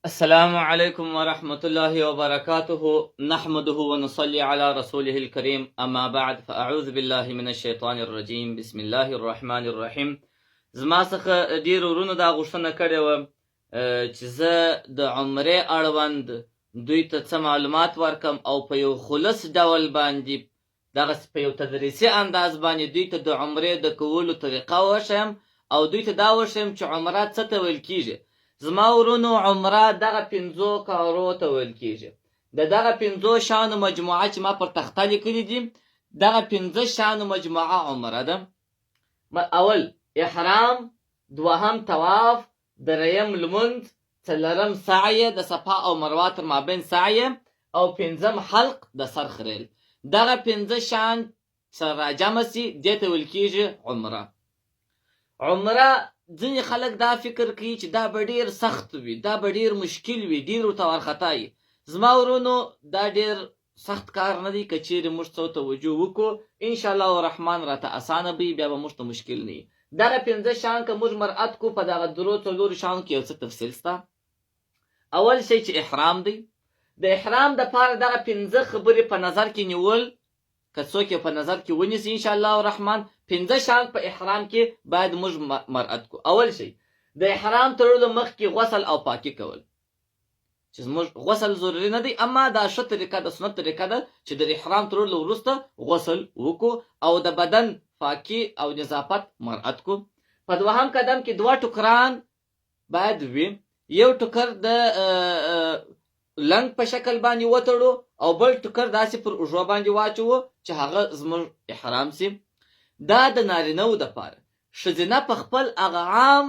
السلام عليكم ورحمة الله وبركاته. نحمده ونصلي على رسوله الكريم، أما بعد فأعوذ بالله من الشيطان الرجيم. بسم الله الرحمن الرحيم. زما څخه ډیر ورونو دا غوښتنه کړې وه چې زه د عمرې اړوند دوی ته څه معلومات ورکم او په یو خلص ډول باندې دغسې په یو تدریسي انداز باندې دوی ته د عمرې د کولو طریقه وښیم او دوی ته دا وښیم چې عمره څه ته ویل کیږي. زما ورونو، عمره دغه 5 کارو ته ویل کیږي. د دغه 5 شانو مجموعه چې ما پر تخته لیکلي دي، دغه 5 شانو مجموعه عمره ده. اول احرام، دوهم طواف، دریم لمونځ، څلورم سعی د صفا او مروه تر مابین سعی، او پنځم حلق د سر خریل. دغه 5 شان سره راجمع سي دې ته ویل کیږي عمره. عمره ځینې خلک دا فکر کوي چې دا به ډیر سخت وي، دا به ډیر مشکل وي، ډیر ورته وارخطا وي. زما ورونو، دا ډیر سخت کار نه دی. که چیرې موږ څه توجه وکړو، انشاءالله الرحمن راته اسانه وي، بیا به موږ ته مشکل نه وي. دغه 5 شان که موږ مراعات کړو، په دغه 3 شانو کې یو څه تفصیل شته. اول شی چې احرام دی، د احرام دپاره دغه 5 خبرې په نظر کې نیول، که څوک یې په نظر کې ونیسي انشاءالله الرحمن، 5 شان په احرام کې باید موږ مراعات کړو. اول شی د احرام تړلو مخکې غسل او پاکي کول، چې زموږ غسل ضروري نه دی، اما دا ښه طریقه ده، سنت طریقه ده چې د احرام تړلو وروسته غسل وکړو او د بدن پاکي او نظافت مراعات کړو. په دوهم قدم کې 2 ټوکران باید وي. یو ټوکر د لنګ په شکل باندې وتړو او بل ټوکر داسې پر اوږو باندې واچوو چې هغه زموږ احرام سي. دا د نارینه‌و دپاره. ښځینه په خپل هغه عام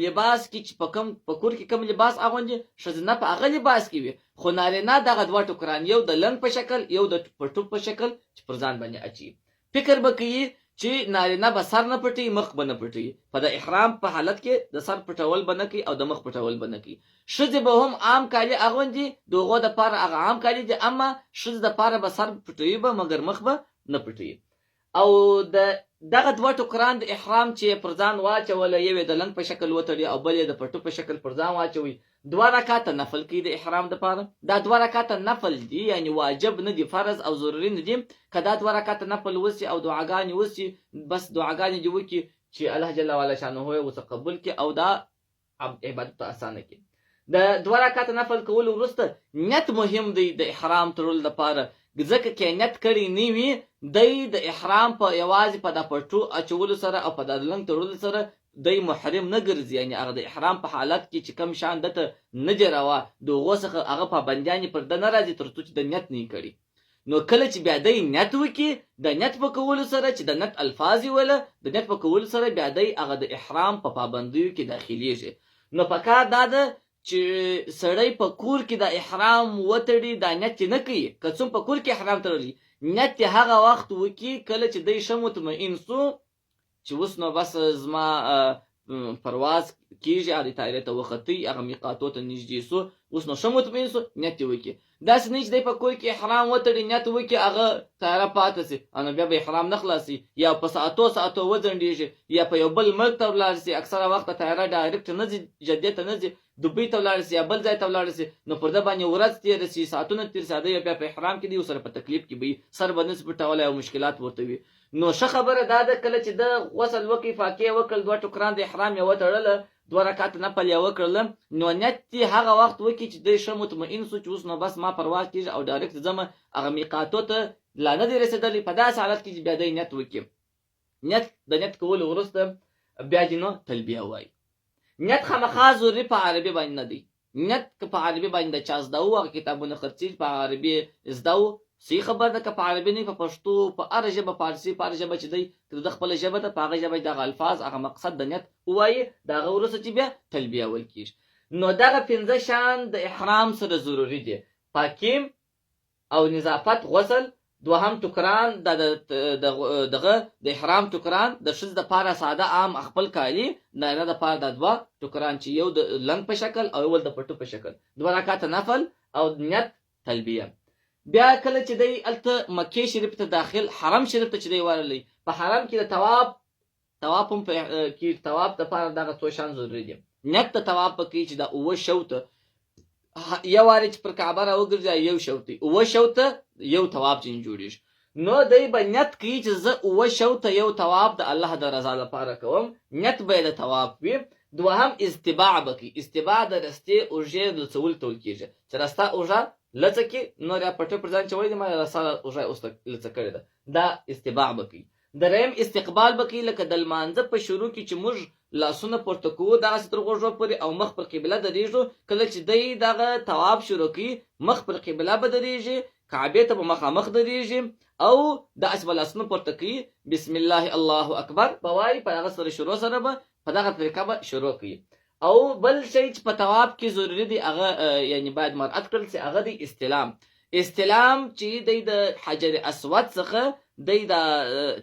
لباس کې چې په کور کې کم لباس اغوندي، ښځینه په هغه لباس کې وي، خو نارینه دغه 2 ټوکران، یو د لنګ په شکل، یو د پټو په شکل چې پر ځان باندې اچي. فکر به کوي چې نارینه به سر نه پټوي، مخ به نه پټوي. په د احرام په حالت کې د سر پټول به نه کوي او د مخ پټول به نه کوي. ښځې به هم عام کالي اغوندي، د هغو دپاره هغه عام کالي دي، اما ښځې دپاره به سر پټوي به، مګر مخ به نه پټوي. او دغه 2 ټوکران د احرام چې پر ځان واچوله، یو یې د لنګ په شکل وتړي او بل یې د پټو په شکل پر ځان واچوي. 2 رکعاته نفل کوي د احرام دپاره. دا 2 رکعاته نفل دي، یعنی واجب نه دي، فرض او ضروري نه دي. که دا 2 رکعاته نفل وسي او دعاګانې وسي، بس دعاګانې دې وکړي چې الله جل وعلا شانه یې ورڅخه قبول کړي او دا عبادت ته اسانه کړي. د 2 رکعاته نفل کولو وروسته نیت مهم دی د احرام تړلو دپاره، ځکه که نیت کړی نه وي، دی د احرام په یوازې په د پټو اچولو سره او په د لنګ تړلو سره دی محرم نه ګرځي. یعنی هغه د احرام په حالت کې چې کم شان دته نه جروا، د هغو څخه هغه پابندیانې پر ده نه راځي تر څو چې د نیت نه کوي. نو کله چې بیا دی نیت وکړي، د نیت په کولو سره چې د نیت الفاظ ویله، د نیت په کولو سره بیا دی هغه د احرام په پابندیو کې داخلیږي. نو پکار دا ده چې سړی په کور کې د احرام وتړي، دا نیت نه کوي. که څوم په کور کې احرام تړلی، نیت هغه وخت وکړي کله چې دی ښه مطمئن سو چې اوس نو بس زما پرواز کیږي، هغې طایرې ته وختي، هغه میقاتو ته نږدې سو، اوس نو ښه مطمئن سو، نیت یې وکړي. داسې نه چې دی په کور کې احرام وتړي، نیت وکړي، هغه طایره پاته سي، نو بیا به احرام نه خلاصي، یا په ساعتو وځنډېږي، یا په یو بل ملک ته ولاړ سي. اکثره وخت طایره ډایرکټ نه ځي، جدې ته نه ځي، دوبۍ ته ولاړ سي یا بل ځای ته ولاړ سي، نو پر ده باندې ورځ تېره سي، ساعتونه تېر سي، دی بیا په احرام کې دی، ورسره په تکلیف کې به وي، سر به نه سي پټولی او مشکلات ورته وي. نو ښه خبره دا ده کله چې د غسل وکړي، فاقې وکړل، 2 ټوکران د احرام یې وتړله، 2 رکعاته نفل یې وکړله، نو نیت یې هغه وخت وکړي چې دی ښه مطمئن سو چې اوس نو بس ما پرواز کېږي او ډایرکټ ځمه، هغه میقاتو ته لا نه دی رسېدلی. په داسې حالت کې چې بیا دی نیت وکړي. د نیت کولو وروسته بیا دې نو تلبیه وایي. نیت خامخا ضروري په عربي باندې نه دی. نیت که په عربي باندې د چا زده وو، هغه کتابونه خرڅېږي، په عربي زده وو، صحیح خبر ده. که په عربي نه، په پښتو، په هره ژبه، فارسي، په هره ژبه چې دی د خپله ژبه ده، په هغه ژبه دغه الفاظ، هغه مقصد د نیت ووایي، د هغه وروسته چې بیا تلبیه ویل کېږي. نو دغه 5 شان د احرام سره ضروري دي: پاکي او نظافت، غسل، دوهم ټوکران دغه د احرام ټوکران، د ښځې دپاره ساده عام خپل کالي، نارینه دپاره دا 2 ټوکران چې یو د لنګ په شکل او یو د پټو په شکل، 2 رکعاته نفل او نیت تلبیه. بیا کله چې دی هلته مکې شریف ته داخل، حرم شریف ته چې دی ورغلی، په حرم کې د طواف هم کې طواف دپاره دغه 2 شان ضروري دي. نیت د طواف په کوي چې دا 9 شوته یو وارې چې پر کعبه راوګرځي یو شوطه اوه شوطه یو طواف چې جوړیږي نو دی به نیت کوي چې زه اوه شوطه یو طواف د الله د رضا لپاره کوم نیت به د طواف وي دوهم استباع بکی استباع د رستې اوږې لڅول تول کیږي چې رسته اوږه لڅه کې نو را پټه پر ځان چوي ما رسته اوږه اوس لڅه کړی ده دا استباع بکی دریم استقبال بکی لکه د لمانځه په شروع کې چې موږ لاسونه پورته کوو دغسې تر غوږو پورې او مخ پر قبله درېږو کله چې دی دغه طواف شروع کوي مخ پر قبله به درېږي کعبې ته به مخامخ درېږي او داسې به لاسونه پورته کوي بسم الله الله اکبر به وایي په دغه سره شروع سره به په دغه طریقه به شروع کوي او بل شی چې په طواف کې ضروري دی هغه یعنی باید مراعات کړل چې هغه دی استلام چې دی د حجر اسود څخه دی د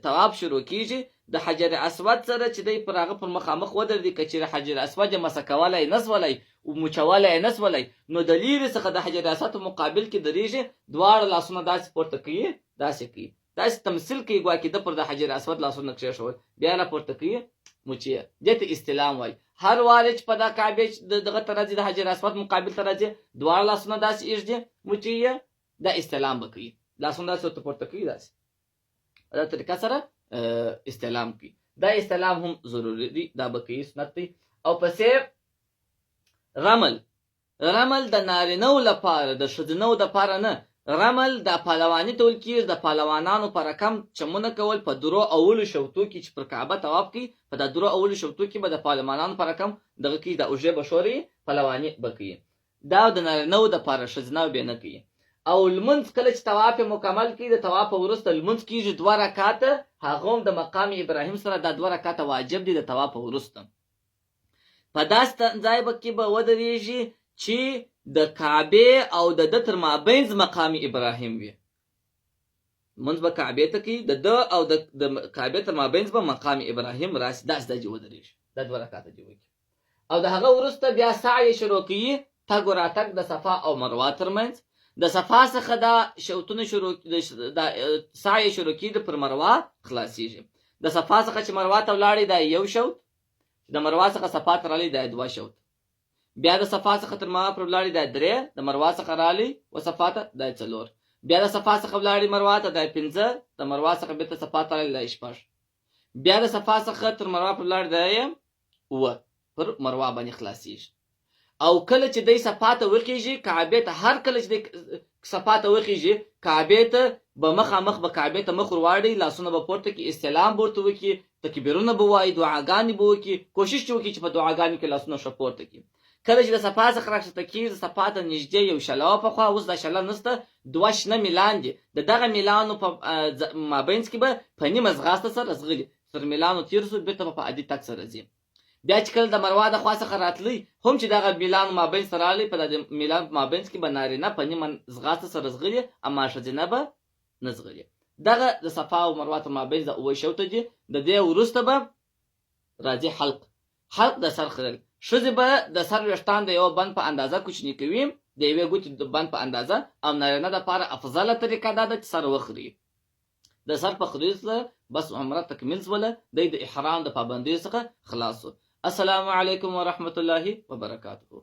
طواف شروع کیږي د حجر اسود سره چې دی پر هغه پر مخامخ ودرېږي که چېرې حجر اسود یې مسه کولی نسولی مچولی یې نسولی نو د لیرې څخه د حجر اسود په مقابل کې درېږي دواړه لاسونه داسې پورته کوي داسې کوي داسې تمثیل کوي ګویا کې د پر د حجر اسود لاسونه کښېښول بیا یې راپورته کوي مچې دې ته استلام وایي هر وارې چې په دا کعبې دغه ته راځي د حجر اسود مقابل ته راځي دواړه لاسونه داسې ایږدي مچې یې دا استلام به کوي لاسونه داسې ورته پورته کوي داسې دا طریقه سره استلام کوي دا استلام هم ضروري دی دا به کوي سنت دی او پسې رمل د نارینهو لپاره د ښځینهو دپاره نه رمل د پهلواني ته ویل کېږي د پهلوانانو په رقم چمونه کول په درو اولو شوطو کې چې پر کعبه طواف کوي په دا درو اولو شوطو کې به د پهلوانانو په رقم دغه کوي د اوږې به ښوري پهلواني به کوي دا د نارینهو دپاره ښځینه بې نه کوي او لمونځ کله چې طواف مکمل کړي د طواف وروسته لمونځ کېږي 2 رکعاته هغه هم د مقام ابراهیم سره دا 2 رکعاته واجب دي د طواف وروسته په داسې ځای کې به ودرېږي چې د کعبې او د ده تر مابینځ مقام ابراهیم وي لمونځ به کعبې ته کوي د ده او د کعبې تر مابینځ به مقام ابراهیم راسي داسې ځای چې ودرېږي دا 2 رکعاته دي وکړي او د هغه وروسته بیا سعی شروع کوي تګ و راتګ د صفا او مروه ترمنځ د صفا څخه دا شوطونه شروع د سعی شروع کېږي پر مروه خلاصېږي د صفا څخه چې مروه ته ولاړې دا یو شوط د مروه څخه صفا ته راغلی دا 2 شوط بیا د صفا څخه تر مروه پر ولاړې دا 3 د مروه څخه راغلی و صفا ته دا 4 بیا د صفا څخه ولاړې مروه ته دا 5 د مروه څخه بېرته صفا ته راغلی دا 6 بیا د صفا څخه تر مروه پر ولاړې دا 9 پر مروه باندې خلاصېږي او کله چې دی صفا ته وخیږي کعبې ته هر کله چې دی صفا ته وخیږي کعبې ته به مخامخ به کعبې ته مخ ورواړي لاسونه به پورته کړي استلام به ورته وکړي تکبیرونه به وایي دعاګانې به وکړي کوشش چې وکړي چې په دعاګانو کې لاسونه ښه پورته کړي کله چې د صفا څخه راکښته کېږي صفا ته نږدې یو شله پخوا اوس دا شله نشته 2 شنه میلان دي د دغه میلانو په مابینځ کې به په نیمه ځغاسته سره ځغلي تر میلانو تېر شو بېرته به په عادي تګ سره ځي بیا چې کله د مروه د خوا څخه راتلی هم چې دغه میلان مابینځ ته راغلی په د میلان مابینځ کې به نارینه په نیمه ځغاسته سره ځغلي اما ښځینه به نه ځغلي دغه د صفا او مروه تر مابینځ د 9 شوطه دي د دې وروسته به راځي حلق د سر خریل ښځې به د سر ویښتان د یو بند په اندازه کوچني کوي د یوې ګوتې د بند په اندازه او نارینه دپاره افضله طریقه دا ده چې سر وخري د سر په خریل سره بس عمره تکمیل شوله دی د احرام د پابندیو څخه خلاص شو السلام علیکم ورحمة الله وبرکاته